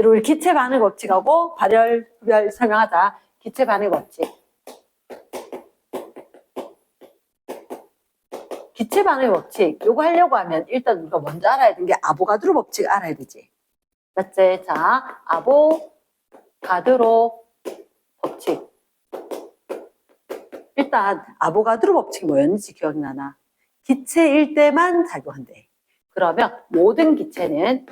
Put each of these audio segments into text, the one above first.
우리 기체 반응 법칙하고 발열, 흡열 설명하자. 기체 반응 법칙. 기체 반응 법칙. 요거 하려고 하면 일단 우리가 먼저 알아야 되는 게 아보가드로 법칙 알아야 되지. 맞지? 자, 아보가드로 법칙. 일단 아보가드로 법칙이 뭐였는지 기억나나? 기체일 때만 작용한대. 그러면 모든 기체는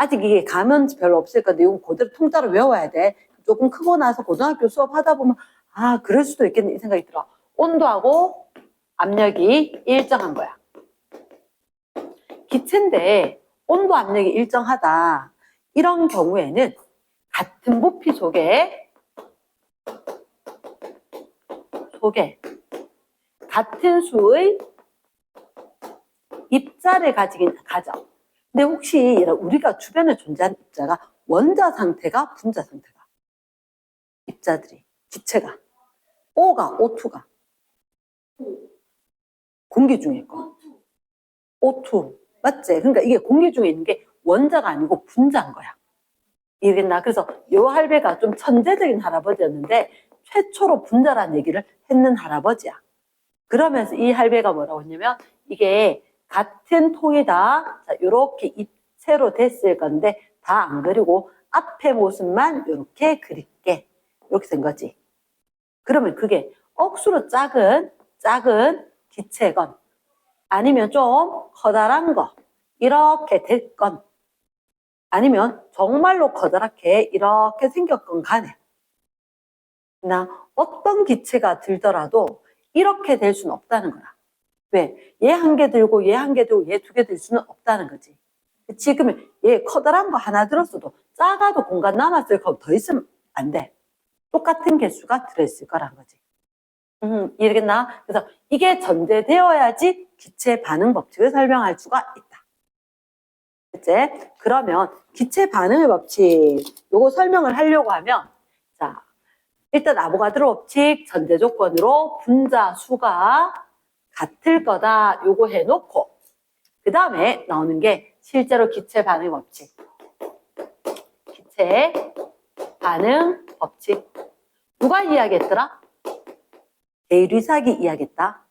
아직 이게 감은 별로 없을 건데 이건 그대로 통짜로 외워야 돼. 조금 크고 나서 고등학교 수업 하다 보면 아 그럴 수도 있겠네 이 생각이 들어. 온도하고 압력이 일정한 거야. 기체인데 온도 압력이 일정하다. 이런 경우에는 같은 부피 속에 같은 수의 입자를 가져. 근데 혹시 우리가 주변에 존재하는 입자가 원자 상태가 분자 상태가 입자들이 기체가 O2가 공기 중에 있고 O2 맞지? 그러니까 이게 공기 중에 있는 게 원자가 아니고 분자인 거야. 이해겠나? 그래서 요 할배가 좀 천재적인 할아버지였는데 최초로 분자라는 얘기를 했는 할아버지야. 그러면서 이 할배가 뭐라고 했냐면 이게 같은 통이다. 자, 요렇게 입체로 됐을 건데 다 안 그리고 앞에 모습만 요렇게 그릴게. 이렇게 된 거지. 그러면 그게 억수로 작은 기체건 아니면 좀 커다란 거 이렇게 됐건 아니면 정말로 커다랗게 이렇게 생겼건 간에 나 어떤 기체가 들더라도 이렇게 될 수는 없다는 거야. 왜? 얘 한 개 들고 얘 한 개 들고 얘 두 개 들 수는 없다는 거지. 지금 얘 커다란 거 하나 들었어도 작아도 공간 남았을 거 더 있으면 안 돼. 똑같은 개수가 들어있을 거란 거지. 이해겠나? 그래서 이게 전제되어야지 기체 반응 법칙을 설명할 수가 있다. 그치? 그러면 기체 반응의 법칙 요거 설명을 하려고 하면 자 일단 아보가드로 법칙 전제 조건으로 분자 수가 같을 거다 요거 해놓고 그 다음에 나오는 게 실제로 기체 반응 법칙. 기체 반응 법칙. 누가 이야기했더라? 게이-류삭이 이야기했다.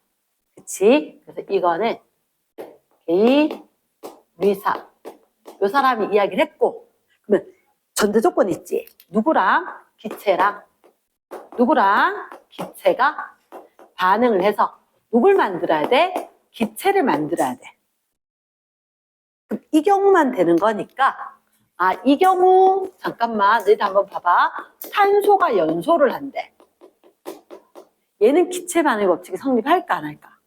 그치? 그래서 이거는 게이-류삭. 요 사람이 이야기를 했고 그러면 전제 조건 있지? 누구랑 기체가 반응을 해서 누굴 만들어야 돼? 기체를 만들어야 돼. 그럼 이 경우만 되는 거니까 이 경우 잠깐만 너희들 한번 봐봐. 탄소가 연소를 한대. 얘는 기체 반응 법칙이 성립할까 안 할까?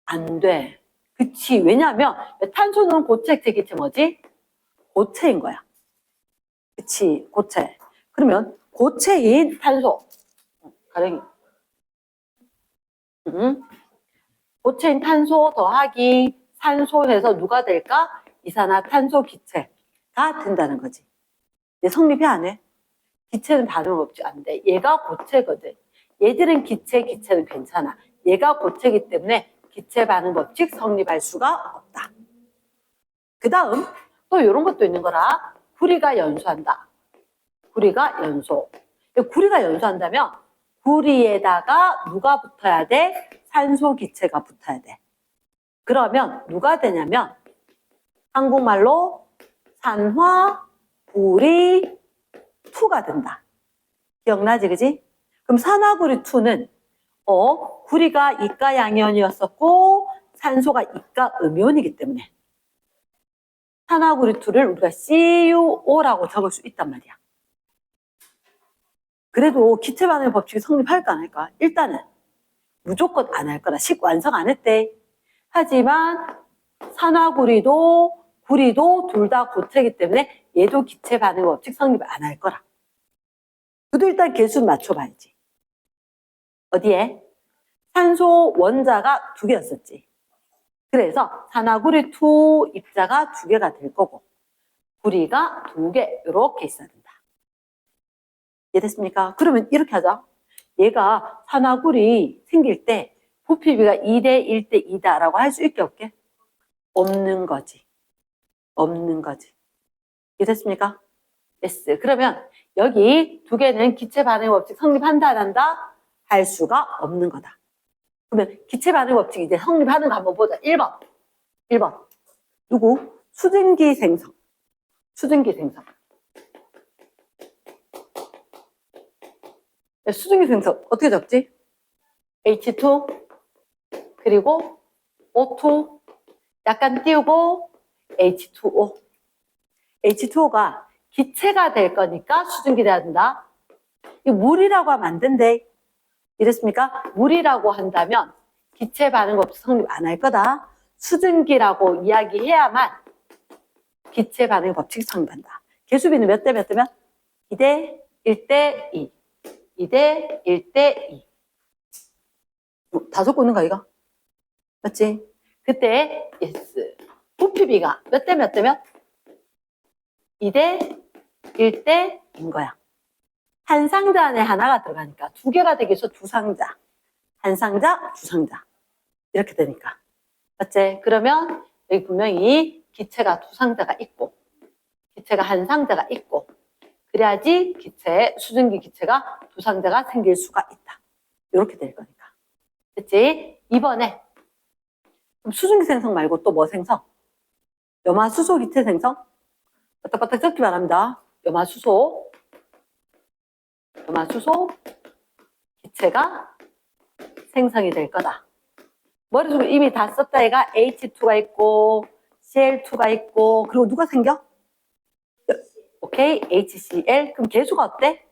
안 돼. 그치. 왜냐하면 탄소는 고체, 액체, 기체 뭐지? 고체인 거야. 그치. 고체. 그러면 고체인 탄소. 가령이. 고체인 탄소 더하기 산소해서 누가 될까? 이산화탄소 기체가 된다는 거지. 얘 성립이 안 해? 기체는 반응 없지 안 돼. 얘가 고체거든. 얘들은 기체는 괜찮아. 얘가 고체이기 때문에 기체 반응 법칙 성립할 수가 없다. 그 다음 또 이런 것도 있는 거라. 구리가 연소한다. 구리가 연소. 구리가 연소한다면 구리에다가 누가 붙어야 돼? 산소 기체가 붙어야 돼. 그러면 누가 되냐면 한국말로 산화구리2가 된다. 기억나지 그지? 그럼 산화구리2는 구리가 이가 양이온이었었고 산소가 이가 음이온이기 때문에 산화구리2를 우리가 CuO라고 적을 수 있단 말이야. 그래도 기체 반응 법칙이 성립할까 안 할까? 일단은 무조건 안 할 거라. 완성 안 했대. 하지만 산화구리도 구리도 둘 다 고체이기 때문에 얘도 기체 반응 법칙 성립 안 할 거라. 그래도 일단 개수 맞춰봐야지. 어디에? 산소 원자가 2개였었지. 그래서 산화구리2 입자가 2개가 될 거고 구리가 2개 이렇게 있어야 된다. 이해됐습니까? 그러면 이렇게 하자. 얘가 산화구리 생길 때 부피비가 2대 1대 2다라고 할 수 있게 없게? 없는 거지. 없는 거지. 이해됐습니까? yes. 그러면 여기 두 개는 기체 반응 법칙 성립한다 안 한다? 할 수가 없는 거다. 그러면 기체 반응 법칙 이제 성립하는 거 한번 보자. 1번. 1번. 누구? 수증기 생성. 수증기 생성. 수증기 생성 어떻게 적지? H2 그리고 O2 약간 띄우고 H2O. H2O가 기체가 될 거니까 수증기 돼야 된다. 이 물이라고 하면 안 된대. 이랬습니까? 물이라고 한다면 기체 반응 법칙 성립 안 할 거다. 수증기라고 이야기해야만 기체 반응 법칙이 성립한다. 개수비는 몇 대 몇 대면? 2대 1대 2. 2대 1대 2. 다섯 꽂는 거 이거? 맞지? 그때 yes. 부피비가 몇 대 몇 대면? 2대 1대인 거야. 한 상자 안에 하나가 들어가니까 두 개가 되기 위해서 두 상자. 한 상자, 두 상자. 이렇게 되니까. 맞지? 그러면 여기 분명히 기체가 두 상자가 있고 기체가 한 상자가 있고 그래야지 기체, 수증기 기체가 두 상자가 생길 수가 있다. 이렇게 될 거니까. 됐지? 이번에 수증기 생성 말고 또 뭐 생성? 염화수소 기체 생성? 바닥바닥 적기 바랍니다. 염화수소 기체가 생성이 될 거다. 머릿속에 이미 다 썼다 얘가 H2가 있고 Cl2가 있고 그리고 누가 생겨? 오케이 HCl. 그럼 개수가 어때?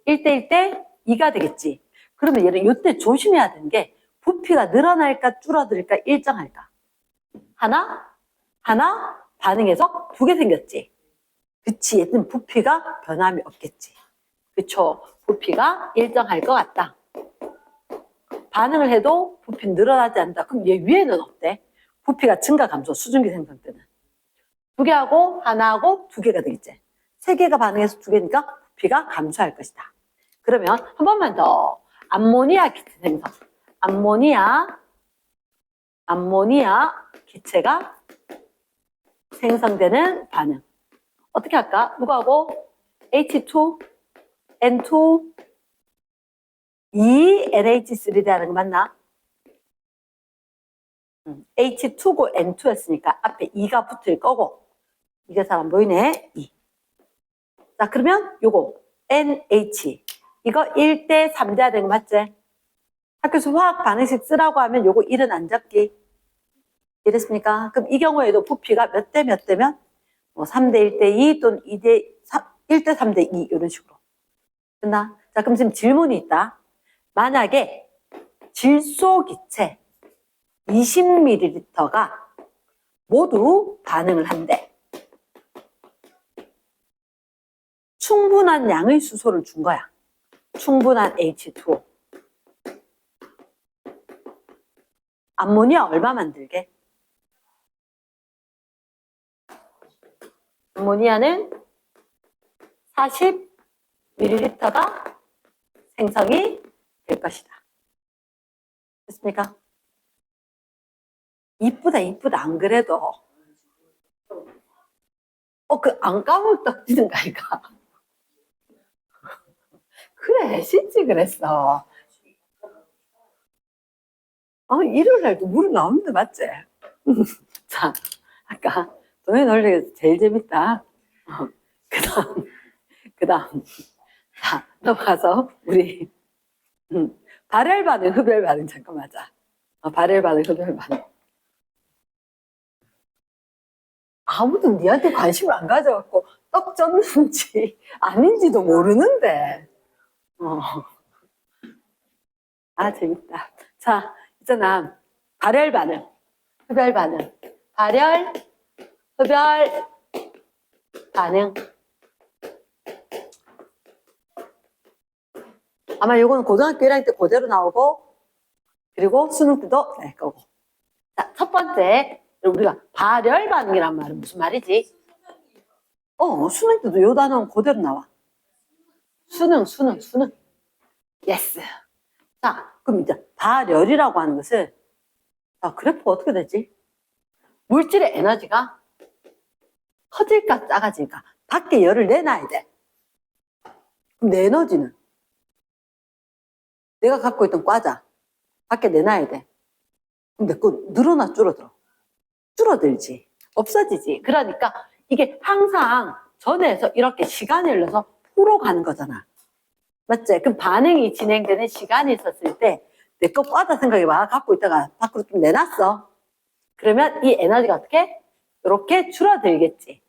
1대 1대 2가 되겠지. 그러면 얘를 이때 조심해야 되는 게 부피가 늘어날까 줄어들까 일정할까? 하나 반응해서 두 개 생겼지. 그치. 얘는 부피가 변함이 없겠지. 그쵸. 부피가 일정할 것 같다. 반응을 해도 부피 늘어나지 않는다. 그럼 얘 위에는 어때? 부피가 증가 감소. 수증기 생성 때는. 두 개하고 하나하고 두 개가 되겠지. 세 개가 반응해서 두 개니까 부피가 감소할 것이다. 그러면 한 번만 더. 암모니아 기체 생성. 암모니아 기체가 생성되는 반응. 어떻게 할까? 누구하고? H2, N2, NH3 되는 거 맞나? H2고 N2였으니까 앞에 2가 붙을 거고 이게 잘 안 보이네. 2. 자 그러면 요거 NH 이거 1대 3 돼야 되는 거 맞지? 학교에서 화학 반응식 쓰라고 하면 요거 1은 안 잡기. 이랬습니까? 그럼 이 경우에도 부피가 몇 대 몇 대면? 뭐 3대 1대 2 또는 2대 3, 1대 3대 2 이런 식으로. 됐나? 자 그럼 지금 질문이 있다. 만약에 질소기체 20ml가 모두 반응을 한대. 충분한 양의 수소를 준 거야. 충분한 H2O. 암모니아 얼마 만들게? 암모니아는 40ml가 생성이 될 것이다. 됐습니까? 이쁘다 안 그래도 그 안감을 떡지는가 이가 그래 진짜 그랬어. 일요일날도 물이 나오는데 맞지? 자 아까 동해 논리에서 제일 재밌다. 그다음 자 넘어가서 우리 발열 반응 흡열 반응 잠깐 하자. 발열 반응 흡열 반응. 아무도 니한테 관심을 안 가져갖고 떡 쪘는지 아닌지도 모르는데. 재밌다. 자, 있잖아. 발열 반응, 흡열 반응. 발열, 흡열 반응. 아마 이거는 고등학교 1학년 때 그대로 나오고, 그리고 수능 때도 낼 거고. 자, 첫 번째. 우리가 발열 반응이란 말은 무슨 말이지? 수능 때도 요 단어는 그대로 나와. 수능. 예스. 자, 그럼 이제 발열이라고 하는 것은 그래프가 어떻게 되지? 물질의 에너지가 커질까 작아질까? 밖에 열을 내놔야 돼. 그럼 내 에너지는 내가 갖고 있던 과자 밖에 내놔야 돼. 그럼 내 거 늘어나 줄어들어? 줄어들지. 없어지지. 그러니까 이게 항상 전에서 이렇게 시간을 흘러서 포로 가는 거잖아. 맞지? 그럼 반응이 진행되는 시간이 있었을 때 내 거 과자 생각해봐. 갖고 있다가 밖으로 좀 내놨어. 그러면 이 에너지가 어떻게? 이렇게 줄어들겠지.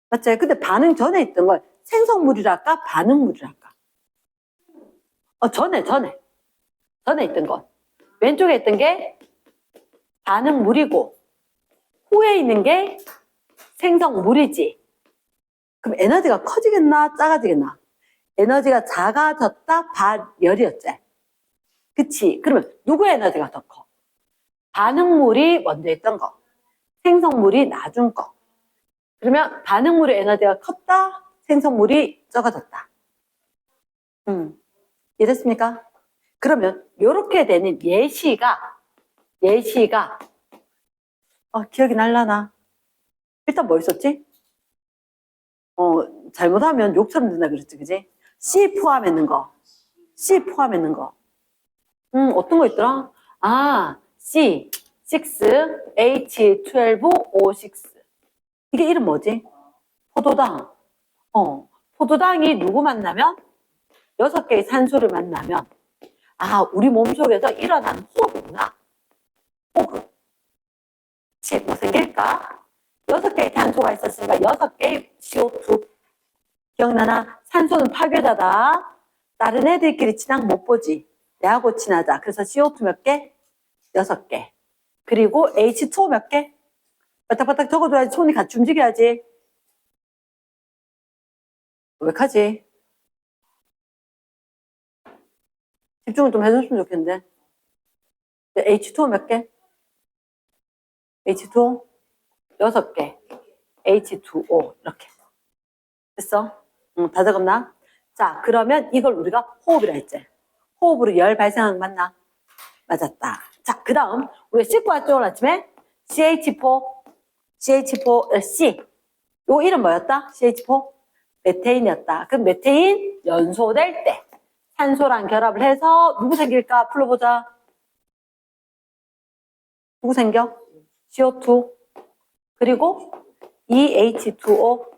맞지? 근데 반응 전에 있던 걸 생성물이랄까? 반응물이랄까? 전에 있던 것. 왼쪽에 있던 게 반응물이고 후에 있는 게 생성물이지. 그럼 에너지가 커지겠나 작아지겠나? 에너지가 작아졌다 발열이었지. 그치? 그러면 누구의 에너지가 더 커? 반응물이 먼저 있던 거, 생성물이 나중 거. 그러면 반응물의 에너지가 컸다, 생성물이 적어졌다. 이해됐습니까? 그러면 이렇게 되는 예시가 기억이 날라나? 일단 뭐 있었지? 잘못하면 욕처럼 된다 그랬지, 그지? C 포함했는 거. 어떤 거 있더라? C, 6, H12O6. 이게 이름 뭐지? 포도당. 포도당이 누구 만나면? 6개의 산소를 만나면, 우리 몸속에서 일어나는 호흡이구나. 호흡. 뭐 생길까? 6개의 탄소가 있었으니까 6개의 CO2. 기억나나? 산소는 파괴자다. 다른 애들끼리 친한 못 보지. 내하고 친하자. 그래서 CO2 몇 개? 6개. 그리고 H2O 몇 개? 바닥바닥 적어줘야지. 손이 같이 움직여야지. 왜 하지? 집중을 좀 해줬으면 좋겠는데. H2O 몇 개? H2O 6개. H2O 이렇게. 됐어? 다 적었나? 자, 그러면 이걸 우리가 호흡이라 했지. 호흡으로 열 발생하는 거 맞나? 맞았다. 자, 그 다음 우리가 씻고 왔죠, 오늘 아침에? CH4C. 요 이름 뭐였다? CH4? 메테인이었다. 그럼 메테인 연소될 때 산소랑 결합을 해서 누구 생길까? 풀어보자. 누구 생겨? CO2. 그리고 EH2O.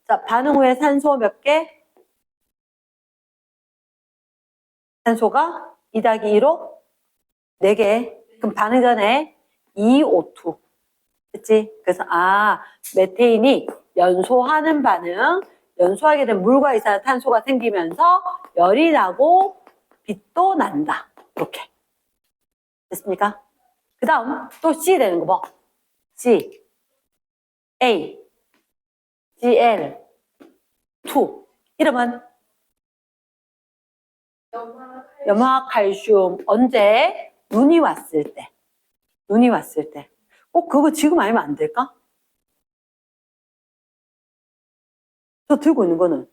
자, 반응 후에 산소 몇 개? 산소가 2-2로 4개. 그럼 반응 전에 EO2. 그치? 그래서, 메테인이 연소하는 반응, 연소하게 된 물과 이산화탄소가 생기면서 열이 나고 빛도 난다. 이렇게. 됐습니까? 그 다음, 또 C 되는 거 뭐? C, A, Gl, 2. 이름은? 염화칼슘. 언제? 눈이 왔을 때. 그거 지금 알면 안 될까? 저 들고 있는 거는?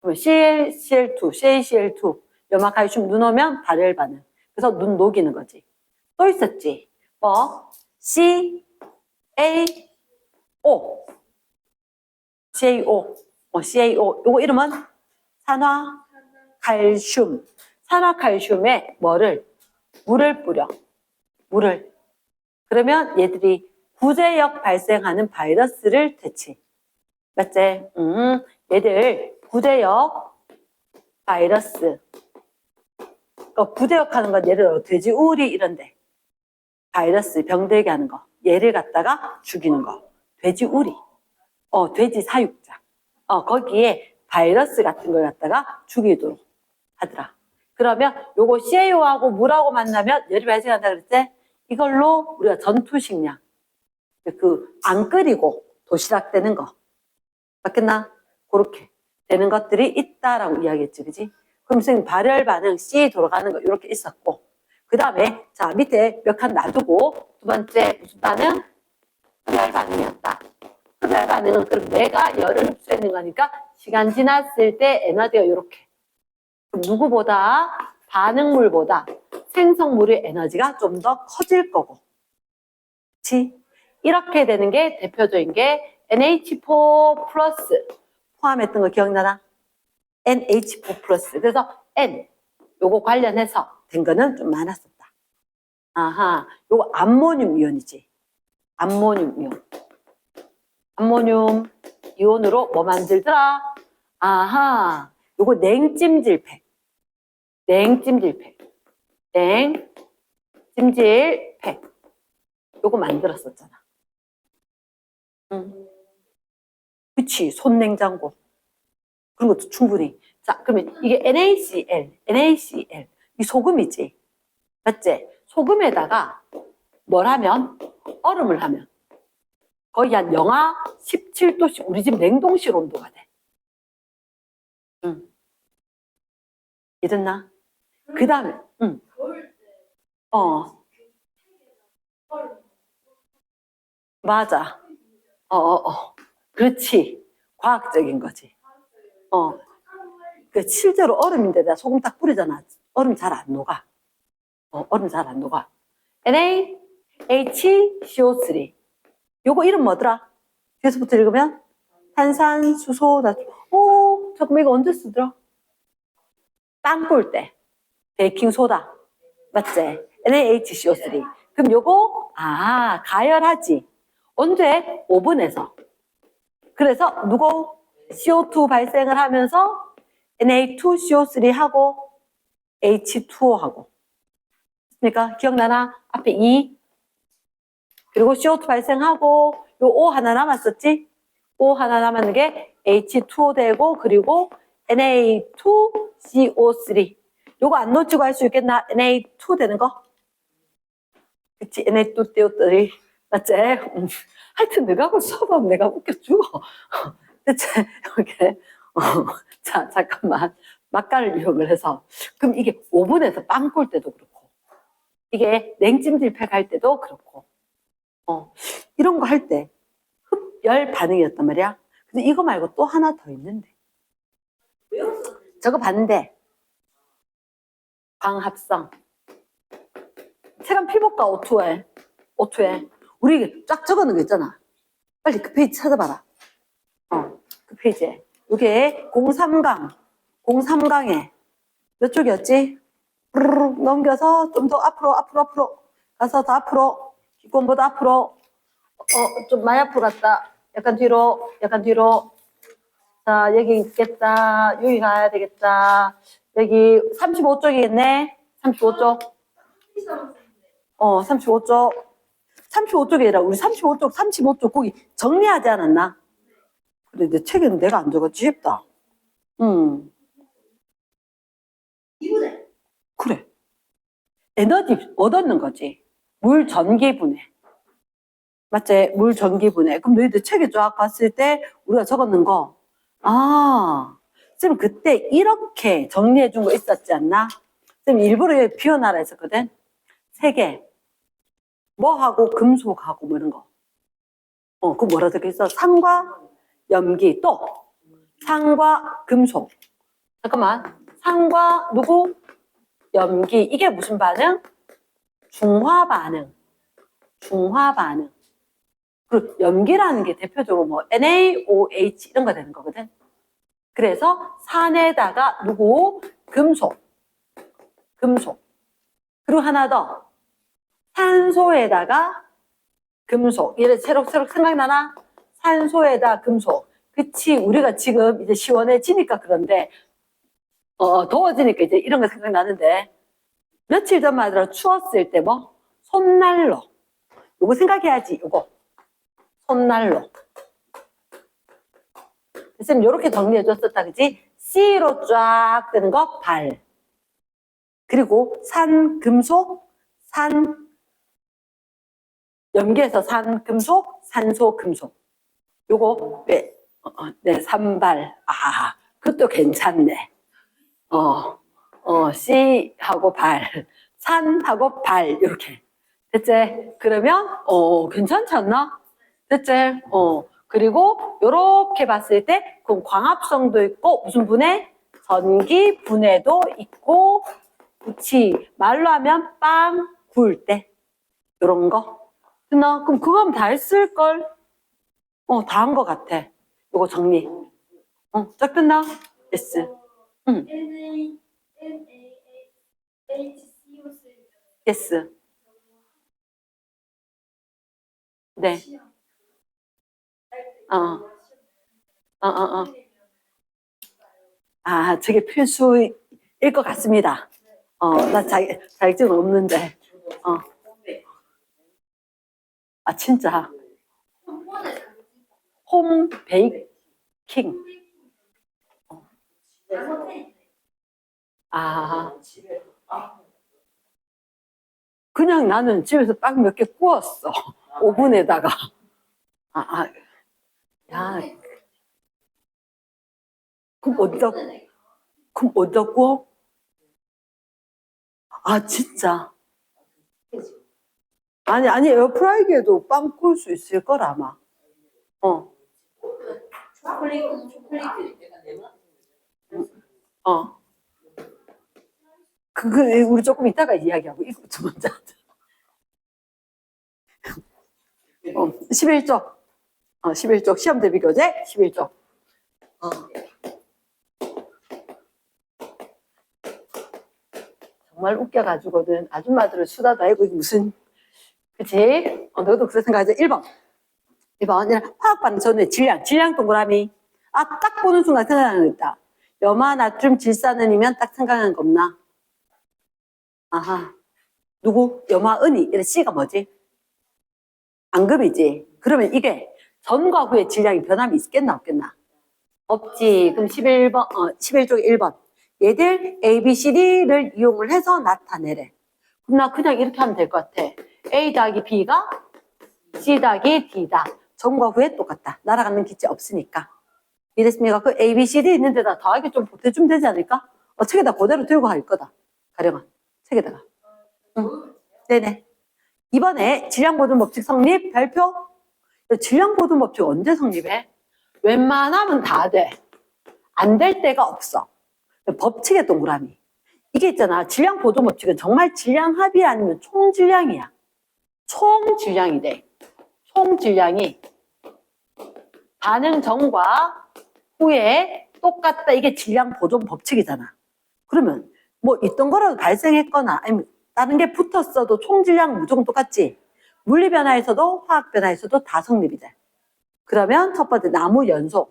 CaCl2. 염화칼슘 눈 오면 발열 반응. 그래서 눈 녹이는 거지. 또 있었지. 뭐? CaO. CaO. 요거 이름은 산화칼슘. 산화칼슘에 물을 뿌려. 그러면 얘들이 구제역 발생하는 바이러스를 퇴치. 맞지? 얘들 구제역 바이러스. 구제역 하는 건 예를 들어 돼지우리 이런데. 바이러스 병들게 하는 거. 얘를 갖다가 죽이는 거. 돼지우리. 돼지 사육자. 거기에 바이러스 같은 걸 갖다가 죽이도록 하더라. 그러면 요거 CaO하고 물하고 만나면 열이 발생한다 그랬지? 이걸로 우리가 전투식량. 안 끓이고 도시락 되는 거. 맞겠나? 그렇게 되는 것들이 있다라고 이야기했지, 그지? 그럼 선생님 발열 반응 C 돌아가는 거 이렇게 있었고. 그 다음에, 자, 밑에 몇 칸 놔두고, 두 번째 무슨 반응? 흡열 반응이었다. 흡열 반응은 그럼 내가 열을 흡수하는 거니까 시간 지났을 때 에너지가 이렇게. 그럼 누구보다 반응물보다 생성물의 에너지가 좀 더 커질 거고. 그치? 이렇게 되는 게 대표적인 게 NH4 플러스 포함했던 거 기억나나? NH4 플러스. 그래서 N 요거 관련해서 된 거는 좀 많았었다. 아하, 요거 암모늄 이온이지. 암모늄 이온. 암모늄 이온으로 뭐 만들더라? 아하, 요거 냉찜질팩. 냉찜질팩. 냉찜질팩. 요거 만들었었잖아. 응. 그치, 손냉장고. 그런 것도 충분히. 자, 그러면 이게 NaCl. 이 소금이지. 맞지? 소금에다가 뭘 하면? 얼음을 하면. 거의 한 영하 17도씩, 우리 집 냉동실 온도가 돼. 응. 이랬나? 그 다음에, 응. 어. 맞아. 그렇지. 과학적인 거지. 그 실제로 얼음인데 나 소금 딱 뿌리잖아. 얼음 잘 안 녹아. 얼음 잘 안 녹아. NaHCO3. 요거 이름 뭐더라? 뒤에서부터 읽으면 탄산수소 나트륨. 오, 잠깐만 이거 언제 쓰더라? 빵 꿀 때. 베이킹소다. 맞지? NaHCO3. 그럼 요거 가열하지. 언제? 오븐에서. 그래서 누구? CO2 발생을 하면서 Na2CO3 하고 H2O 하고. 그러니까 기억나나? 앞에 2. 그리고 CO2 발생하고 요 O 하나 남았었지? O 하나 남았는 게 H2O 되고 그리고 Na2CO3. 요거 안 놓치고 할 수 있겠나? Na2 되는 거? 그치? Na2 띄웠더니 맞지? 하여튼 너하고 수업하면 내가 웃겨 죽어. 대체 이렇게 자 잠깐만 막간을 이용을 해서 그럼 이게 오븐에서 빵 꿀 때도 그렇고 이게 냉찜질팩 할 때도 그렇고 이런 거 할 때 흡열 반응이었단 말이야. 근데 이거 말고 또 하나 더 있는데 저거 봤는데 광합성 체감 피복과 O2에 우리 쫙 적어놓은 거 있잖아. 빨리 그 페이지 찾아봐라. 그 페이지에 이게 03강에 몇 쪽이었지? 부르륵 넘겨서 좀 더 앞으로 가서 더 앞으로 기권보다 앞으로 좀 많이 앞으로 갔다. 약간 뒤로 자 여기 있겠다. 여기 가야 되겠다. 여기 35쪽이겠네. 35쪽 35쪽이 아니라 우리 35쪽 거기 정리하지 않았나? 그래 내 책에는 내가 안 적었지 싶다. 그래. 에너지 얻었는 거지. 물 전기 분해. 맞지? 물 전기 분해. 그럼 너희들 책에 쫙 봤을 때 우리가 적었는 거. 쌤 그때 이렇게 정리해 준 거 있었지 않나? 쌤 일부러 여기 비워놔라 했었거든. 3개. 뭐하고 금속하고 뭐 이런 거. 그 뭐라 적혀있어? 산과 염기 또 산과 금속. 잠깐만. 산과 누구? 염기. 이게 무슨 반응? 중화 반응. 그리고 염기라는 게 대표적으로 뭐 NaOH 이런 거 되는 거거든. 그래서 산에다가 누구? 금속. 그리고 하나 더. 산소에다가 금속. 이래 새록새록 생각나나? 산소에다 금속. 그치, 우리가 지금 이제 시원해지니까 그런데, 더워지니까 이제 이런 거 생각나는데, 며칠 전만 하더라도 추웠을 때 뭐? 손난로. 요거 생각해야지, 요거. 손난로. 쌤, 요렇게 정리해줬었다, 그지? C로 쫙 뜨는 거, 발. 그리고 산금속, 염기에서 산금속, 산소금속. 요거, 네, 산발. 그것도 괜찮네. C하고 발. 산하고 발, 이렇게. 됐지? 그러면, 괜찮지 않나? 됐지? 그리고, 요렇게 봤을 때, 그럼 광합성도 있고, 무슨 분해? 전기 분해도 있고, 그치. 말로 하면 빵 구울 때. 요런 거. 됐나? 그럼 그거 하면 다 했을걸? 다 한 것 같아. 요거 정리. 쫙 됐나? yes. 응. yes. 네. 어. 아, 저게 필수일 것 같습니다. 나 자격증 없는데. 아, 진짜. 홈 베이킹. 아, 그냥 나는 집에서 빵 몇 개 구웠어. 오븐에다가. 야, 그럼 어디다 구워? 아, 진짜. 아니, 에어프라이기에도 빵 구울 수 있을 걸, 아마. 어, 어. 우리 조금 이따가 이야기하고, 이거부터 먼저 하자. 11쪽. 11쪽. 시험 대비 교재 11쪽. 정말 웃겨가지고는 아줌마들은 수다도 알고, 이게 무슨, 그치? 너도 그렇게 생각하지? 1번. 1번. 화학 반응 전의 질량 동그라미. 딱 보는 순간 생각나는 거 있다. 염화, 나트륨, 질산은이면 딱 생각나는 거 없나? 아하. 누구? 염화, 은이. 이래 C가 뭐지? 앙금이지. 그러면 이게 전과 후의 질량이 변함이 있겠나, 없겠나? 없지. 그럼 11쪽에 1번. 얘들 A, B, C, D를 이용을 해서 나타내래. 그럼 나 그냥 이렇게 하면 될 것 같아. A 더하기 B가 C 더하기 D다. 전과 후에 똑같다. 날아가는 기체 없으니까. 이랬습니까? 그 A, B, C, D 있는 데다 더하기 좀 보태주면 되지 않을까? 책에다 그대로 들고 갈 거다. 가령아. 책에다가. 응. 네네. 이번에 질량보존 법칙 성립 별표. 질량보존 법칙 언제 성립해? 웬만하면 다 돼. 안 될 때가 없어. 법칙의 동그라미. 이게 있잖아. 질량보존 법칙은 정말 질량 합이 아니면 총질량이야. 총질량이 돼. 총질량이 반응 전과 후에 똑같다. 이게 질량보존 법칙이잖아. 그러면 뭐 있던 거라도 발생했거나 아니면 다른 게 붙었어도 총질량 무조건 똑같지. 물리변화에서도 화학변화에서도 다 성립이 돼. 그러면 첫 번째 나무 연소.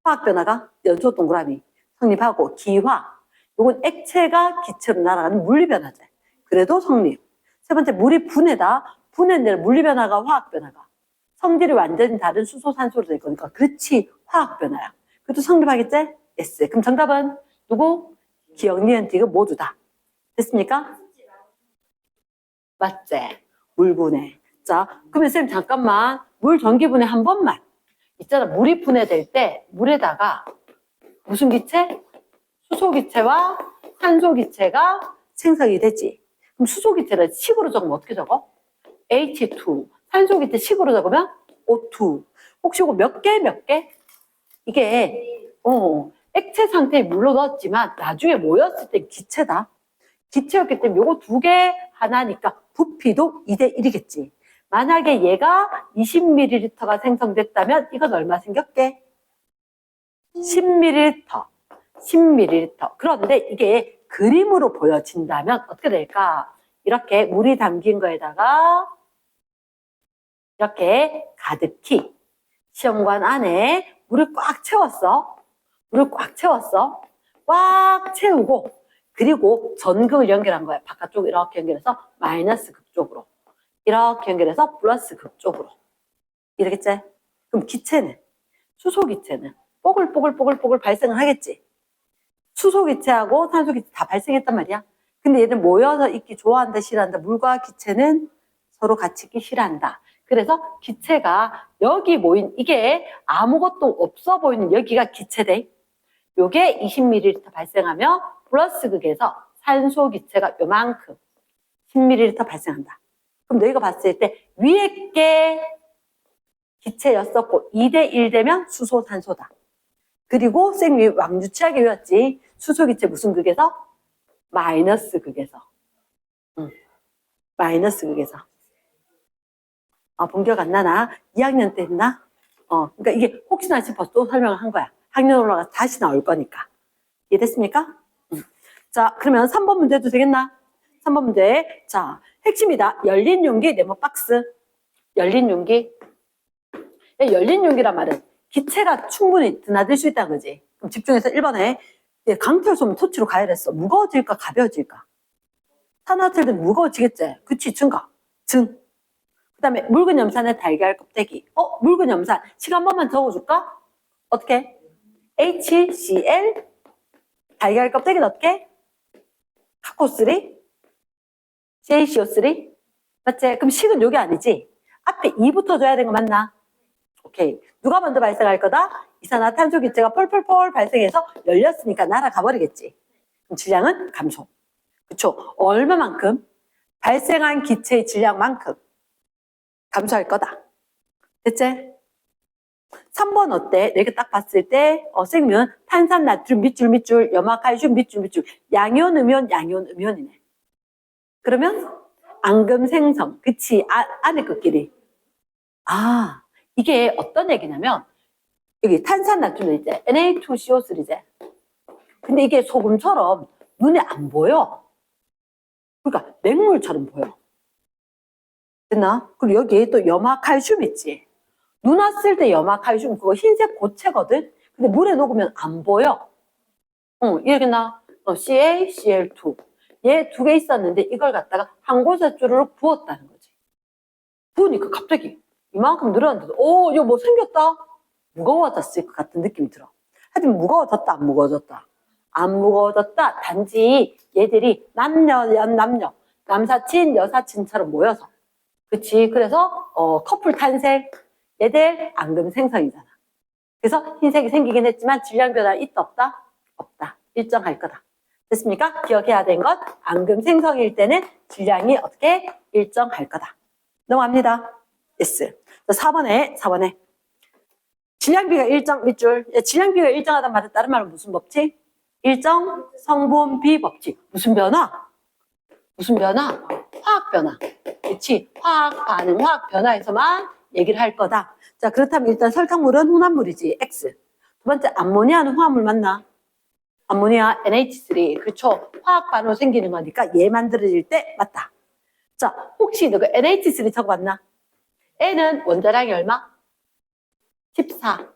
화학변화가 연소 동그라미 성립하고 기화. 이건 액체가 기체로 날아가는 물리변화제. 그래도 성립. 세 번째 물이 분해다. 분해는 물리변화가 화학변화가. 성질이 완전히 다른 수소, 산소로 될 거니까. 그렇지. 화학변화야. 그것도 성립하겠지? yes. 그럼 정답은 누구? 기억, 니은, 디귿 모두 다. 됐습니까? 맞지? 물 분해. 자, 그러면 쌤 잠깐만. 물 전기 분해 한 번만. 있잖아. 물이 분해될 때 물에다가 무슨 기체? 수소 기체와 산소 기체가 생성이 되지. 그럼 수소 기체를 식으로 적으면 어떻게 적어? H2. 산소 기체 식으로 적으면 O2. 혹시 이거 몇 개? 이게 액체 상태에 물로 넣었지만 나중에 모였을 때 기체다. 기체였기 때문에 요거 두 개 하나니까 부피도 2대 1이겠지. 만약에 얘가 20ml가 생성됐다면 이건 얼마 생겼게? 10ml. 10ml. 그런데 이게 그림으로 보여진다면 어떻게 될까? 이렇게 물이 담긴 거에다가 이렇게 가득히 시험관 안에 물을 꽉 채웠어. 꽉 채우고 그리고 전극을 연결한 거야. 바깥쪽 이렇게 연결해서 마이너스 극쪽으로. 이렇게 연결해서 플러스 극쪽으로. 이러겠지? 그럼 기체는? 수소 기체는 뽀글뽀글 발생을 하겠지. 수소 기체하고 산소 기체 다 발생했단 말이야. 근데 얘는 모여서 있기 좋아한다, 싫어한다. 물과 기체는 서로 같이 있기 싫어한다. 그래서 기체가 여기 모인 이게 아무것도 없어 보이는 여기가 기체대. 요게 20ml 발생하며 플러스 극에서 산소 기체가 요만큼 10ml 발생한다. 그럼 너희가 봤을 때 위에 게 기체였었고 2대 1 되면 수소 산소다. 그리고 쌤이 왕유치하게 외웠지. 수소 기체 무슨 극에서? 마이너스 극에서. 마이너스 극에서. 본 기억 안 나나? 2학년 때 했나? 그러니까 이게 혹시나 싶어서 또 설명을 한 거야. 학년 올라가서 다시 나올 거니까. 이해됐습니까? 자, 그러면 3번 문제도 되겠나? 3번 문제. 자, 핵심이다. 열린 용기, 네모 박스. 열린 용기. 열린 용기란 말은 기체가 충분히 드나들 수 있다는 거지. 그럼 집중해서 1번에 강철 쏘면 토치로 가야 됐어. 무거워질까, 가벼워질까? 산화철은 무거워지겠지. 그치, 증가. 증. 그 다음에 묽은 염산의 달걀 껍데기. 묽은 염산. 식 한 번만 적어줄까? 어떻게? HCl 달걀 껍데기는 어떻게? 카코3 CaCO3 맞지? 그럼 식은 요게 아니지? 앞에 2부터 줘야 되는 거 맞나? 오케이. 누가 먼저 발생할 거다? 이산화탄소 기체가 펄펄펄 발생해서 열렸으니까 날아가 버리겠지. 그럼 질량은 감소. 그쵸? 얼마만큼? 발생한 기체의 질량만큼 감소할 거다. 됐지? 3번 어때? 이렇게 딱 봤을 때 생면 탄산, 나트륨, 밑줄, 염화칼슘, 밑줄, 양이온, 음이온, 양이온, 음이온이네. 그러면 앙금 생성. 그치? 안에 것끼리. 이게 어떤 얘기냐면 여기 탄산, 나트륨 이제 Na2CO3제. 근데 이게 소금처럼 눈에 안 보여. 그러니까 맹물처럼 보여. 됐나? 그리고 여기에 또 염화칼슘 있지. 눈 왔을 때 염화칼슘 그거 흰색 고체거든. 근데 물에 녹으면 안 보여. 이해겠나? CaCl2. 얘 두 개 있었는데 이걸 갖다가 한 곳에 쭈르륵 부었다는 거지. 부으니까 갑자기 이만큼 늘었는데도 이거 뭐 생겼다? 무거워졌을 것 같은 느낌이 들어. 하지만 무거워졌다, 안 무거워졌다? 안 무거워졌다. 단지 얘들이 남녀, 남사친, 여사친처럼 모여서. 그치? 그래서 커플 탄생. 얘들 앙금 생성이잖아. 그래서 흰색이 생기긴 했지만 질량 변화 있다 없다? 없다. 일정할 거다. 됐습니까? 기억해야 되는 것 앙금 생성일 때는 질량이 어떻게 일정할 거다. 넘어갑니다. yes. 4번에 질량비가 일정 밑줄. 질량비가 일정하단 말은 다른 말은 무슨 법칙? 일정 성분비 법칙. 무슨 변화? 무슨 변화? 화학 변화. 그렇지? 화학 반응, 화학 변화에서만 얘기를 할 거다. 자, 그렇다면 일단 설탕물은 혼합물이지. X. 두 번째, 암모니아는 화합물 맞나? 암모니아 NH3. 그렇죠? 화학 반응 생기는 거니까 얘 만들어질 때 맞다. 자, 혹시 너가 NH3 적어봤나? N은 원자량이 얼마? 14.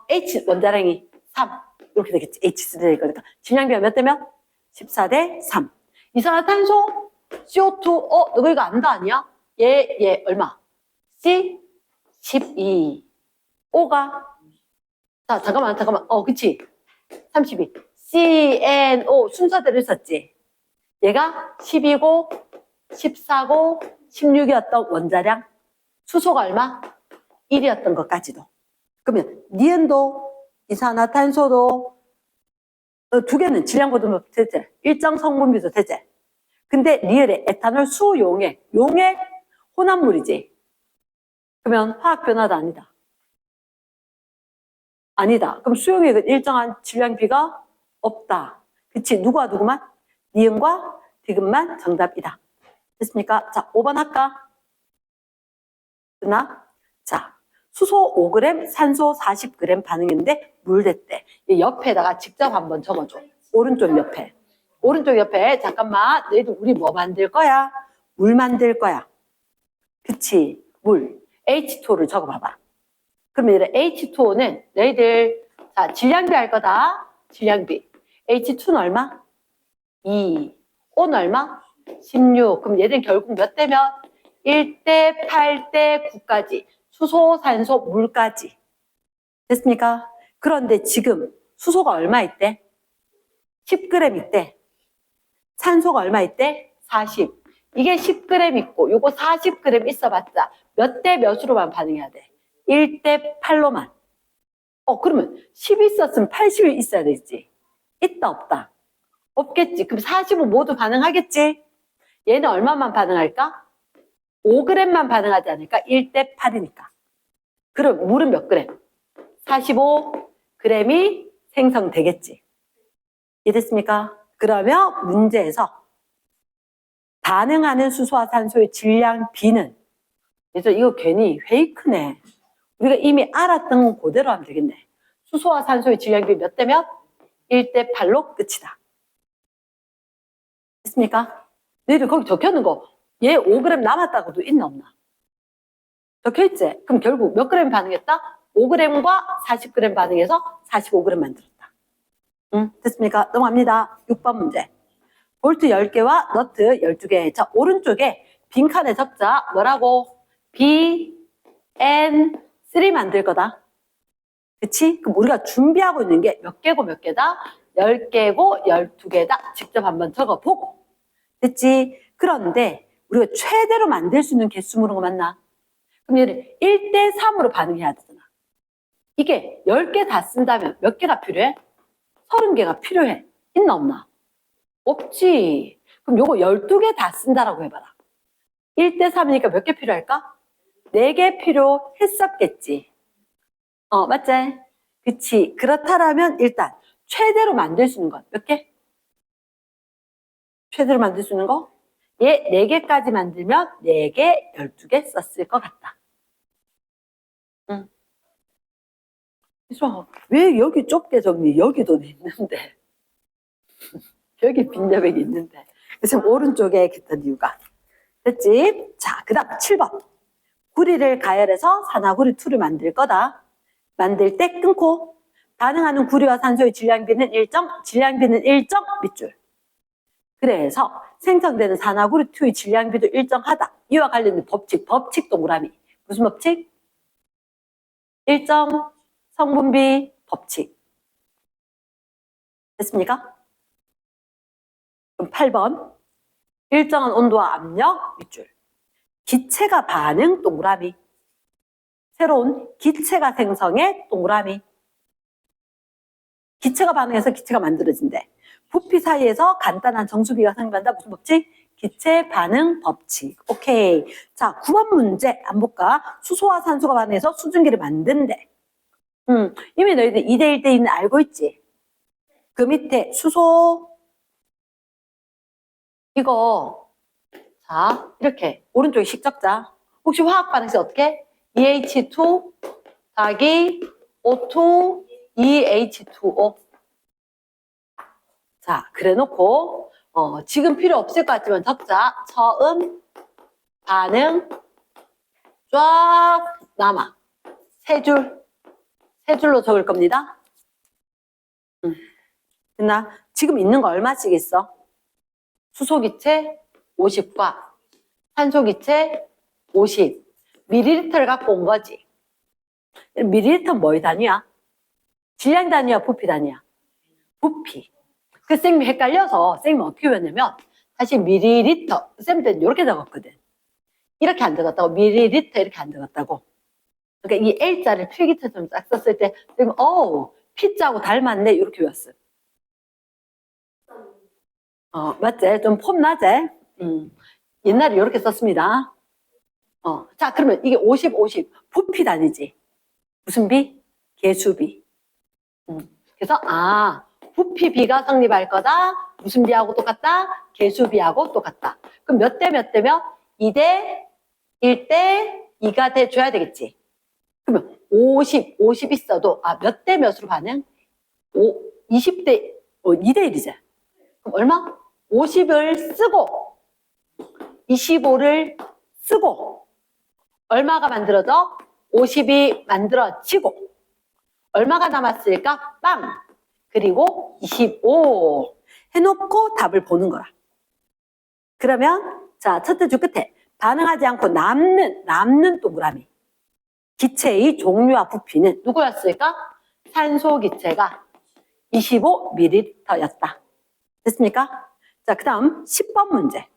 H 원자량이 3. 이렇게 되겠지. H3 될 거니까. 질량비가 몇 대면? 14대 3. 이산화탄소 CO2. 너가 이거 안다 아니야? 얘 얼마? C 12. O가 자, 잠깐만. 그치? 32. CNO 순서대로 썼지. 얘가 10이고 14고 16이었던 원자량. 수소가 얼마? 1이었던 것까지도. 그러면 니은도 이산화탄소도 두 개는 질량고도 되지. 일정 성분비도 되지. 근데 리을에 에탄올 수용액, 용액 혼합물이지. 그러면 화학 변화도 아니다. 아니다. 그럼 수용액은 일정한 질량비가 없다. 그치? 누구와 누구만? 니은과 디귿만 정답이다. 됐습니까? 자, 5번 할까? 됐나? 자, 수소 5g, 산소 40g 반응인데 물 됐대. 이 옆에다가 직접 한번 적어줘. 오른쪽 옆에. 오른쪽 옆에 잠깐만 너희들 우리 뭐 만들 거야? 물 만들 거야. 그치? 물. H2를 적어봐봐. 그러면 이런 H2O는 너희들 자 질량비 할 거다. 질량비. H2는 얼마? 2. O는 얼마? 16. 그럼 얘는 결국 몇 대 몇? 1대 8대 9까지. 수소, 산소, 물까지. 됐습니까? 그런데 지금 수소가 얼마 있대? 10g 있대. 산소가 얼마 있대? 40. 이게 10g 있고 요거 40g 있어봤자 몇 대 몇으로만 반응해야 돼? 1대 8로만. 그러면 10 있었으면 80이 있어야 되지. 있다 없다? 없겠지. 그럼 45 모두 반응하겠지? 얘는 얼마만 반응할까? 5g만 반응하지 않을까? 1대 8이니까. 그럼 물은 몇 그램? 45g이 생성되겠지. 이해됐습니까? 그러면 문제에서 반응하는 수소와 산소의 질량 B는 그래서 이거 괜히 페이크네. 우리가 이미 알았던 건 그대로 하면 되겠네. 수소와 산소의 질량비 몇 대 몇? 1대 8로 끝이다. 됐습니까? 너희들 거기 적혀있는 거, 얘 5g 남았다고도 있나 없나? 적혀있지? 그럼 결국 몇 g 반응했다? 5g과 40g 반응해서 45g 만들었다. 응? 됐습니까? 넘어갑니다. 6번 문제. 볼트 10개와 너트 12개. 자, 오른쪽에 빈칸에 적자 뭐라고? B, N, 3 만들 거다. 그치? 그럼 우리가 준비하고 있는 게 몇 개고 몇 개다? 10개고 12개다. 직접 한번 적어보고. 됐지? 그런데 우리가 최대로 만들 수 있는 개수 물은 거 맞나? 그럼 얘를 1대 3으로 반응해야 되잖아. 이게 10개 다 쓴다면 몇 개가 필요해? 30개가 필요해. 있나 없나? 없지. 그럼 요거 12개 다 쓴다라고 해봐라. 1대 3이니까 몇 개 필요할까? 4개 필요했었겠지. 맞지? 그치. 그렇다면 일단 최대로 만들 수 있는 건 몇 개? 최대로 만들 수 있는 거? 얘 4개까지 만들면 4개, 12개 썼을 것 같다. 응. 그래서 왜 여기 좁게 적니? 여기도 있는데. 여기 빈자백이 있는데. 그래서 오른쪽에 했던 이유가. 됐지? 자, 그 다음 7번. 구리를 가열해서 산화구리 2를 만들 거다. 만들 때 끊고 반응하는 구리와 산소의 질량비는 질량비는 일정 밑줄. 그래서 생성되는 산화구리 2의 질량비도 일정하다. 이와 관련된 법칙 동그라미. 무슨 법칙? 일정 성분비 법칙. 됐습니까? 그럼 8번. 일정한 온도와 압력 밑줄. 기체가 반응 동그라미. 새로운 기체가 생성해 동그라미. 기체가 반응해서 기체가 만들어진대. 부피 사이에서 간단한 정수비가 생긴다. 무슨 법칙? 기체 반응 법칙. 오케이. 자, 9번 문제 안 볼까? 수소와 산소가 반응해서 수증기를 만든대. 이미 너희들 2대 1대 2는 알고 있지? 그 밑에 수소 이거 자 이렇게 오른쪽에 식적자. 혹시 화학 반응식 어떻게? EH2 더하기 O2 EH2O. 자, 그래 놓고 지금 필요 없을 것 같지만 적자 처음 반응 쫙 남아 세 줄로 적을 겁니다. 됐나? 지금 있는 거 얼마씩 있어? 수소기체 50과 산소기체 50 밀리리터를 갖고 온 거지. 밀리리터는 뭐의 단위야? 질량 단위야 부피 단위야? 부피. 그 쌤이 헷갈려서 쌤이 어떻게 외웠냐면 사실 밀리리터 쌤들은 이렇게 적었거든. 이렇게 안 적었다고 밀리리터 이렇게 안 적었다고. 그러니까 이 L자를 필기처럼 딱 썼을 때 쌤이 P자하고 닮았네 이렇게 외웠어. 맞지? 좀 폼나지? 옛날에 이렇게 썼습니다. 자, 그러면 이게 50, 50. 부피 단위지. 무슨 비? 개수비. 그래서, 부피비가 성립할 거다. 무슨 비하고 똑같다? 개수비하고 똑같다. 그럼 몇 대 몇 대면? 2대 1대 2가 돼줘야 되겠지. 그러면 50 있어도, 몇 대 몇으로 반응? 20대, 2대 1이지. 그럼 얼마? 50을 쓰고 25를 쓰고 얼마가 만들어져? 50이 만들어지고 얼마가 남았을까? 빵! 그리고 25 해놓고 답을 보는 거라. 그러면 자, 첫째 줄 끝에 반응하지 않고 남는 동그라미. 기체의 종류와 부피는 누구였을까? 산소 기체가 25ml였다. 됐습니까? 자, 그 다음 10번 문제.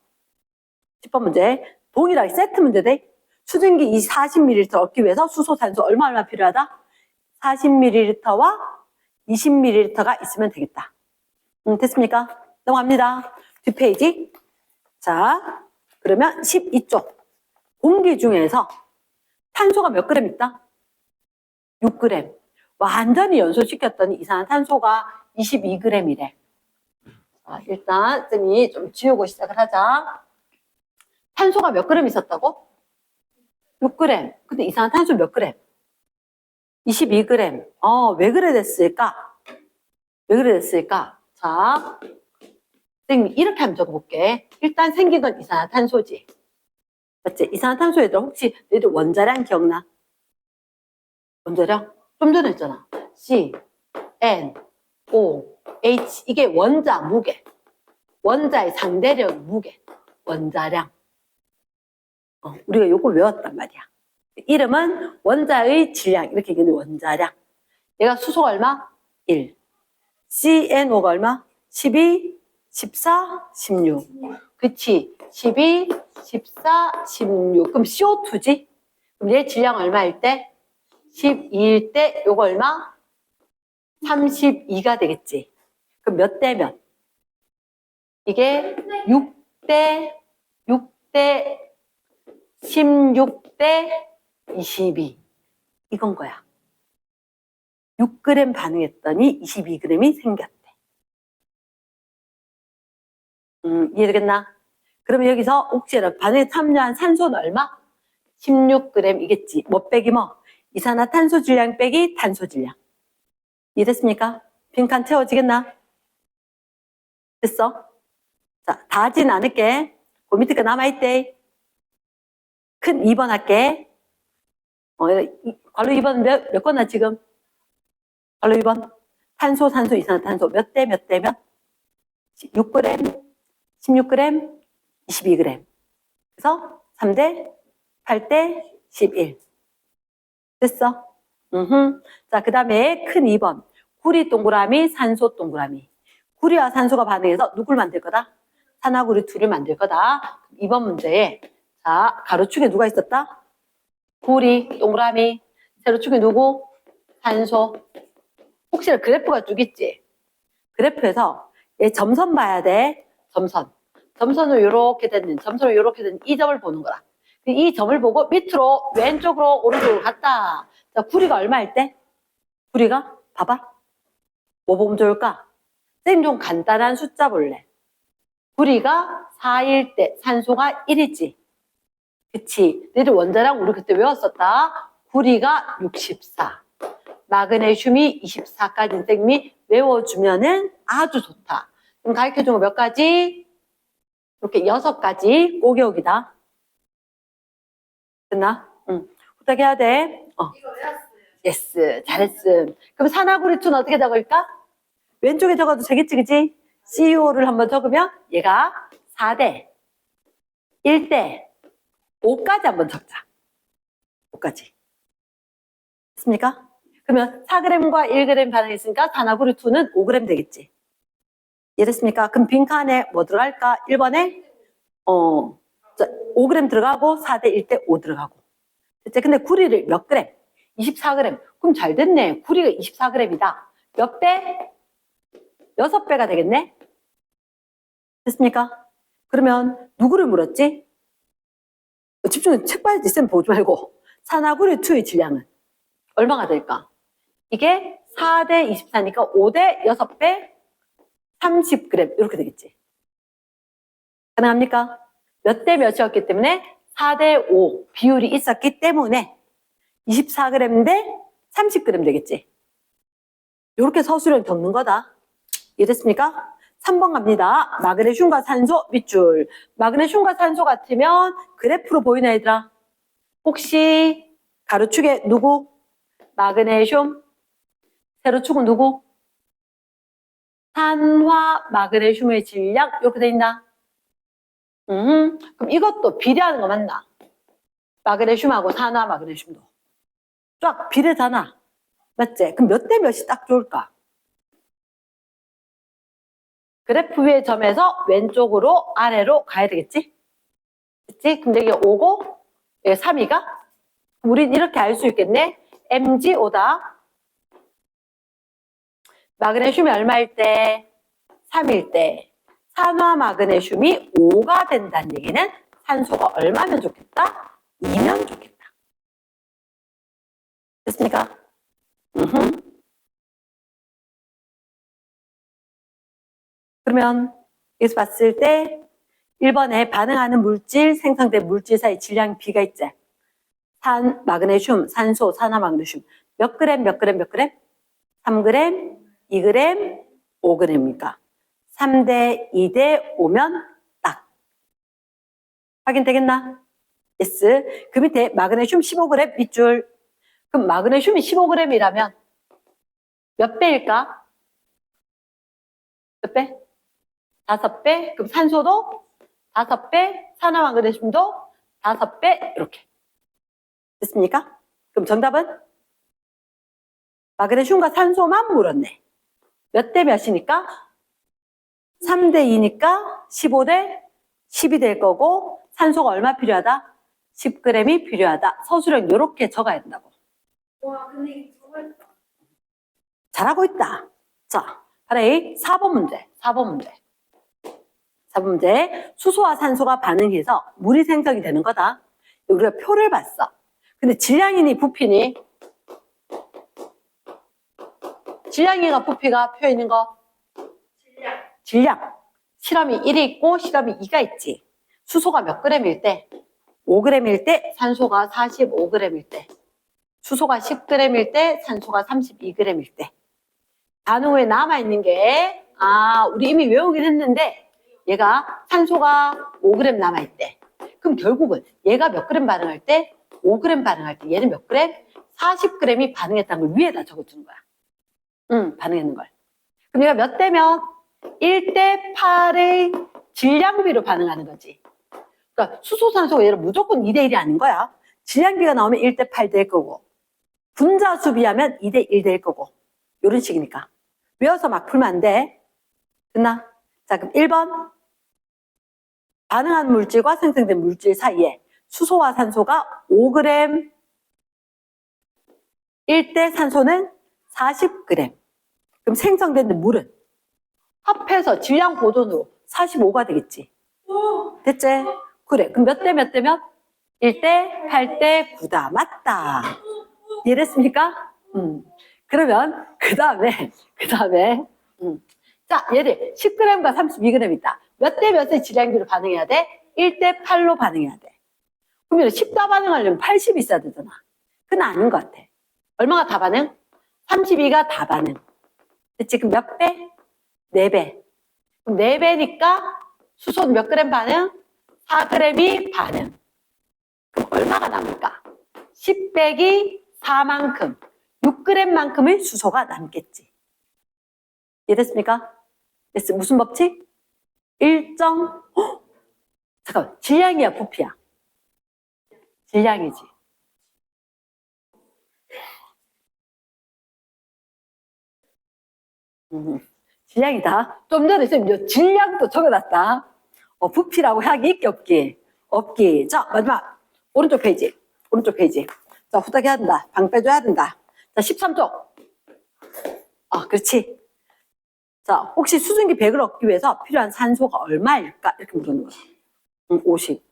10번 문제. 동일하게 세트 문제대. 수증기 40ml 얻기 위해서 수소, 산소 얼마 필요하다? 40ml와 20ml가 있으면 되겠다. 됐습니까? 넘어갑니다. 뒷페이지. 자, 그러면 12쪽. 공기 중에서 탄소가 몇 그램 있다? 6g. 완전히 연소시켰더니 이산화탄소가 22g이래. 일단 쌤이 좀 지우고 시작을 하자. 탄소가 몇 그램 있었다고? 6g. 근데 이산화탄소 몇 그램? 22g. 왜 그래 됐을까? 왜 그래 됐을까? 자, 선생님이 이렇게 한번 적어볼게. 일단 생긴 건 이산화탄소지. 맞지? 이산화탄소 얘들아 혹시 너희들 원자량 기억나? 원자량? 좀 전에 했잖아. C, N, O, H. 이게 원자 무게. 원자의 상대력 무게. 원자량. 우리가 요거 외웠단 말이야. 이름은 원자의 질량. 이렇게 얘기하는 원자량. 얘가 수소가 얼마? 1. CNO가 얼마? 12, 14, 16. 그치? 12, 14, 16. 그럼 CO2지? 그럼 얘 질량 얼마일 때? 12일 때 요거 얼마? 32가 되겠지. 그럼 몇 대 몇? 이게 6대 16대 22. 이건 거야. 6g 반응했더니 22g이 생겼대. 이해되겠나? 그러면 여기서 옥시에는 반응에 참여한 산소는 얼마? 16g이겠지. 뭐 빼기 뭐? 이산화탄소 질량 빼기 탄소 질량. 이해됐습니까? 빈칸 채워지겠나? 됐어? 자, 다 하진 않을게. 그 밑에 거 남아있대. 큰 2번 할게. 괄호 2번 몇 건 나 지금? 괄호 2번. 탄소, 산소, 이산화탄소 몇 대 몇 대면? 6g, 16g, 22g. 그래서 3대, 8대, 11. 됐어? 자, 그 다음에 큰 2번. 구리 동그라미, 산소 동그라미. 구리와 산소가 반응해서 누굴 만들 거다? 산화구리 둘을 만들 거다. 2번 문제에 자, 가로축에 누가 있었다? 구리, 동그라미. 세로축에 누구? 산소. 혹시나 그래프가 쭉 있지? 그래프에서 얘 점선 봐야 돼. 점선. 점선으로 이렇게 되는, 점선으로 이렇게 되는 이 점을 보는 거라. 이 점을 보고 밑으로 왼쪽으로 오른쪽으로 갔다. 자, 구리가 얼마일 때? 구리가 봐봐. 뭐 보면 좋을까? 선생님 좀 간단한 숫자 볼래. 구리가 4일 때 산소가 1이지. 그치? 너희들 원자량 우리 그때 외웠었다. 구리가 64. 마그네슘이 24까지 선생님이 외워주면은 아주 좋다. 그럼 가르쳐준 거 몇 가지? 이렇게 6가지 꼬기옥이다. 됐나? 응. 부탁해야 돼. 이거 외웠어요. 예스. 잘했음. 그럼 산화구리2는 어떻게 적을까? 왼쪽에 적어도 되겠지, 그치? CO를 한번 적으면 얘가 4대, 1대, 5까지 한번 적자. 5까지. 됐습니까? 그러면 4g과 1g 반응했으니까 산화구리2는 5g 되겠지. 이해됐습니까? 그럼 빈칸에 뭐 들어갈까? 1번에 5g 들어가고 4대 1대 5 들어가고. 됐지? 근데 구리를 몇 그램? 24g. 그럼 잘 됐네. 구리가 24g이다. 몇 배? 6배가 되겠네? 됐습니까? 그러면 누구를 물었지? 집중해. 책 봐야지. 쌤 보지 말고. 산화구리2의 질량은 얼마가 될까? 이게 4대 24니까 5대 6배 30g 이렇게 되겠지. 가능합니까? 몇 대 몇이었기 때문에 4대 5 비율이 있었기 때문에 24g 대 30g 되겠지. 이렇게 서술형 적는 거다. 이해됐습니까? 3번 갑니다. 마그네슘과 산소 밑줄. 마그네슘과 산소 같으면 그래프로 보이나 얘들아? 혹시 가로축에 누구? 마그네슘. 세로축은 누구? 산화 마그네슘의 질량 이렇게 돼 있나? 그럼 이것도 비례하는 거 맞나? 마그네슘하고 산화 마그네슘도 쫙 비례잖아. 맞지? 그럼 몇 대 몇이 딱 좋을까? 그래프 위의 점에서 왼쪽으로 아래로 가야 되겠지? 그치? 근데 이게 5고 이게 3이가? 우린 이렇게 알 수 있겠네. MgO다. 마그네슘이 얼마일 때? 3일 때. 산화 마그네슘이 5가 된다는 얘기는 산소가 얼마면 좋겠다? 2면 좋겠다. 됐습니까? 그러면 여기서 봤을 때 1번에 반응하는 물질, 생성된 물질 사이 질량 B가 있지. 마그네슘, 산소, 산화마그네슘. 몇 그램, 몇 그램, 몇 그램? 3g, 2g, 5g입니까? 3대 2대 5면 딱. 확인되겠나? yes. 그 밑에 마그네슘 15g 밑줄. 그럼 마그네슘이 15g이라면 몇 배일까? 몇 배? 5배? 그럼 산소도 5배, 산화마그네슘도 5배, 이렇게. 됐습니까? 그럼 정답은? 마그네슘과 산소만 물었네. 몇 대 몇이니까? 3대 2니까 15대 10이 될 거고, 산소가 얼마 필요하다? 10g이 필요하다. 서술형 이렇게 적어야 된다고. 와, 근데 이게 정말 잘하고 있다. 자, 바로 4번 문제. 4번 문제. 4번 문제. 수소와 산소가 반응해서 물이 생성이 되는 거다. 우리가 표를 봤어. 근데 질량이니 부피니? 질량이가 부피가 표 있는 거? 질량. 실험이 1이 있고 실험이 2가 있지. 수소가 몇 g일 때? 5g일 때, 산소가 45g일 때. 수소가 10g일 때, 산소가 32g일 때. 반응 후에 남아있는 게, 우리 이미 외우긴 했는데, 얘가 산소가 5g 남아있대. 그럼 결국은 얘가 몇 g 반응할 때? 5g 반응할 때. 얘는 몇 g? 40g이 반응했다는 걸 위에다 적어주는 거야. 반응했는 걸. 그럼 얘가 몇 대면? 1대 8의 질량비로 반응하는 거지. 그러니까 수소, 산소가 얘를 무조건 2대 1이 아닌 거야. 질량비가 나오면 1대 8 될 거고, 분자수 비하면 2대 1 될 거고, 이런 식이니까. 외워서 막 풀면 안 돼. 됐나? 자, 그럼 1번. 반응한 물질과 생성된 물질 사이에 수소와 산소가 5g, 1대 산소는 40g. 그럼 생성된 물은 합해서 질량 보존으로 45가 되겠지. 됐지? 그래. 그럼 몇 대 몇 대면? 1대 8대 9다. 맞다. 이해됐습니까? 그러면 그 다음에 자, 얘들 10g과 32g 있다. 몇 대 몇의 질량비로 반응해야 돼? 1대 8로 반응해야 돼. 그러면 10다 반응하려면 80이 있어야 되잖아. 그건 아닌 것 같아. 얼마가 다 반응? 32가 다 반응. 됐지? 그럼 몇 배? 4배. 그럼 4배니까 수소는 몇 g 반응? 4g이 반응. 그럼 얼마가 남을까? 10 빼기 4만큼, 6g만큼의 수소가 남겠지. 이해됐습니까? 됐어. 무슨 법칙? 잠깐만. 질량이야, 부피야? 질량이지. 질량이다. 좀 전에 쌤 질량도 적어놨다. 부피라고 하기 있기 없기? 없기. 자, 마지막. 오른쪽 페이지. 자, 후딱 해야 된다. 방 빼줘야 된다. 자, 13쪽. 그렇지. 자, 혹시 수증기 100을 얻기 위해서 필요한 산소가 얼마일까? 이렇게 물어보는 거야. 50.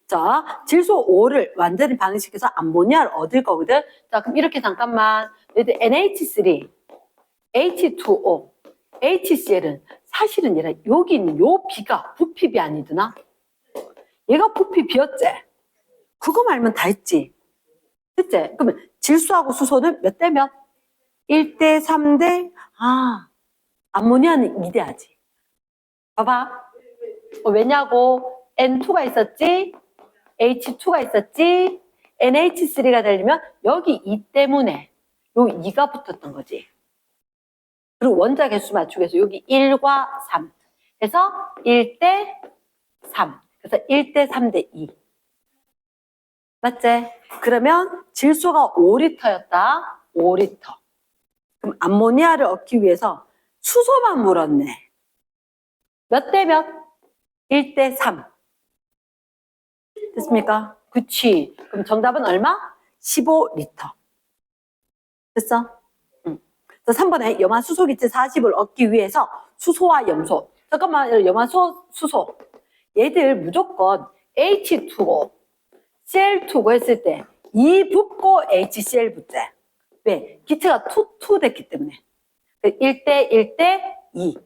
자, 질소 5를 완전히 방식해서 암모니아를 얻을 거거든. 자, 그럼 이렇게 잠깐만. 얘들 NH3, H2O, HCl은 사실은 얘가 여기 있는 요 B가 부피비 아니드나? 얘가 부피 B였지? 그거 말면 다 했지. 됐지? 그러면 질소하고 수소는 몇 대 몇? 1대 3대, 암모니아는 2대 하지. 봐봐. 왜냐고? N2가 있었지? H2가 있었지? NH3가 되려면 여기 2 때문에 요 2가 붙었던 거지. 그리고 원자 개수 맞추기 위해서 여기 1과 3. 그래서 1대 3. 그래서 1대 3대 2. 맞지? 그러면 질소가 5리터였다. 5리터. 그럼 암모니아를 얻기 위해서 수소만 물었네. 몇 대 몇? 1대 3. 됐습니까? 그치. 그럼 정답은 얼마? 15리터. 됐어? 응. 3번에 염화수소기체 40을 얻기 위해서 수소와 염소. 잠깐만, 염화수소. 얘들 무조건 H2O, Cl2O 했을 때 E 붙고 HCl 붙지. 왜? 기체가 2 됐기 때문에. 1대 1대 2.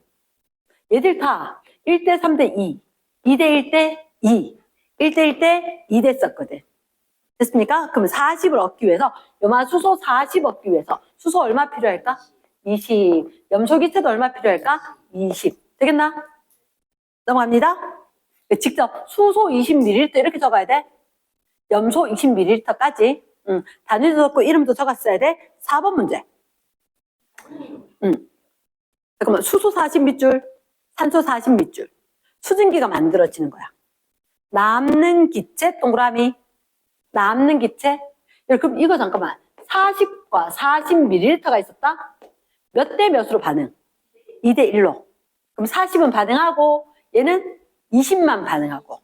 얘들 다 1대 3대 2, 2대 1대 2, 1대 1대 2 됐었거든. 됐습니까? 그럼 40을 얻기 위해서 요마 수소 40 얻기 위해서 수소 얼마 필요할까? 20. 염소 기체도 얼마 필요할까? 20. 되겠나? 넘어갑니다. 직접 수소 20ml 이렇게 적어야 돼. 염소 20ml까지. 단위도 적고 이름도 적었어야 돼. 4번 문제. 잠깐만, 수소 40밑줄, 산소 40밑줄. 수증기가 만들어지는 거야. 남는 기체, 동그라미. 남는 기체. 그럼 이거 잠깐만. 40과 40ml가 있었다? 몇 대 몇으로 반응? 2대 1로. 그럼 40은 반응하고, 얘는 20만 반응하고.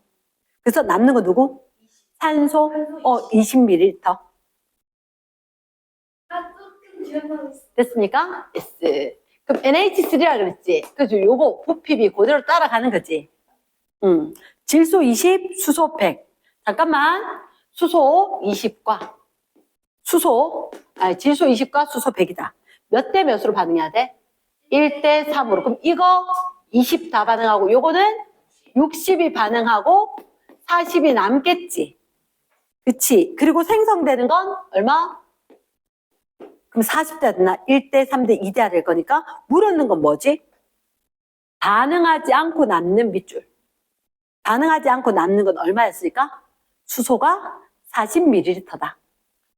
그래서 남는 거 누구? 산소, 20ml. 아, 조금 기억나고 있어. 됐습니까? yes. 그럼 NH3라 그랬지? 그래서 요거 부피비 그대로 따라가는 거지. 질소 20, 수소 100. 잠깐만. 수소 20과 질소 20과 수소 100이다. 몇 대 몇으로 반응해야 돼? 1대 3으로. 그럼 이거 20 다 반응하고 요거는 60이 반응하고 40이 남겠지. 그치? 그리고 생성되는 건 얼마? 그럼 40대 되나? 1대 3대 2대야 될 거니까 물 얻는 건 뭐지? 반응하지 않고 남는 밑줄. 반응하지 않고 남는 건 얼마였을까? 수소가 40ml다.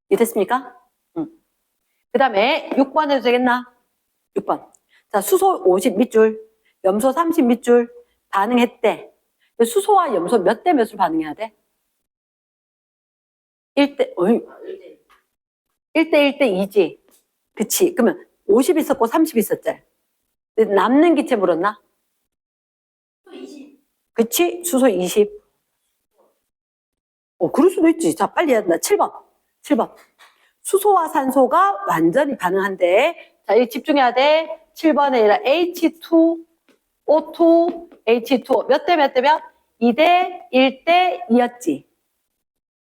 이해됐습니까? 그 다음에 6번 해도 되겠나? 6번. 자, 수소 50밑줄, 염소 30밑줄 반응했대. 수소와 염소 몇 대 몇으로 반응해야 돼? 1대 1대 2지. 그치? 그러면 50 있었고 30 있었지? 근데 남는 기체 물었나? 또 20. 그치? 수소 20. 그럴 수도 있지. 자, 빨리 해야 된다. 7번. 수소와 산소가 완전히 반응한대. 자, 여기 집중해야 돼. 7번에 H2, O2, H2O. 몇 대 몇 대면? 2대 1대 2였지.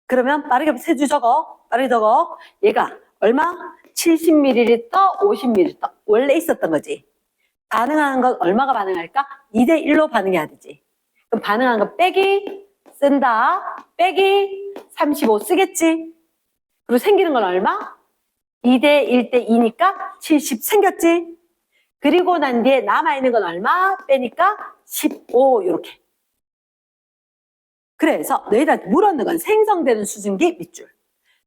그러면 빠르게 세 줄 적어. 빠르게 적어. 얘가 얼마? 70ml, 50ml. 원래 있었던 거지. 반응하는 건 얼마가 반응할까? 2대 1로 반응해야 되지. 그럼 반응하는 건 빼기 쓴다. 빼기 35 쓰겠지. 그리고 생기는 건 얼마? 2대 1대 2니까 70 생겼지. 그리고 난 뒤에 남아있는 건 얼마? 빼니까 15 이렇게. 그래서 너희들한테 물었는 건 생성되는 수증기 밑줄.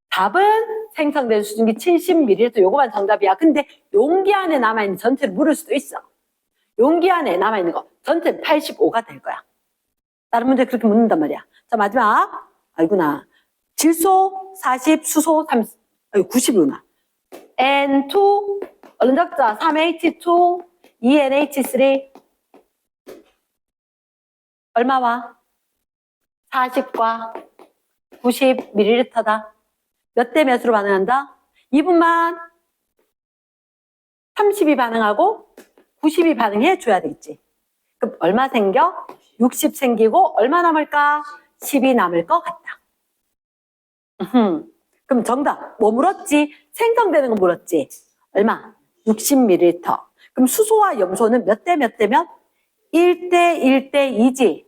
답은 생성되는 수증기 70ml 요거만 정답이야. 근데 용기 안에 남아있는 전체를 물을 수도 있어. 용기 안에 남아있는 거 전체는 85가 될 거야. 다른 문제 그렇게 묻는단 말이야. 자, 마지막. 아이구나. 질소 40, 수소 30, 90이구나. N2, 얼른 적자 3H2, 2NH3. 얼마와? 40과 90ml다. 몇 대 몇으로 반응한다? 2분만 30이 반응하고 90이 반응해 줘야 되겠지. 그럼 얼마 생겨? 60 생기고 얼마 남을까? 10이 남을 것 같다. 그럼 정답 뭐 물었지? 생성되는 거 물었지? 얼마? 60ml. 그럼 수소와 염소는 몇 대 몇 대면? 1대 1대 2지.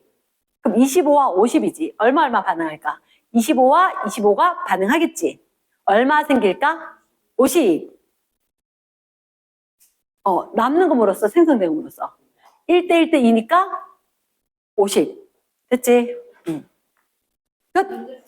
그럼 25와 50이지. 얼마 반응할까? 25와 25가 반응하겠지. 얼마 생길까? 50. 남는 거 물었어? 생성된 거 물었어? 1대 1대 2니까 50. 됐지? 끝.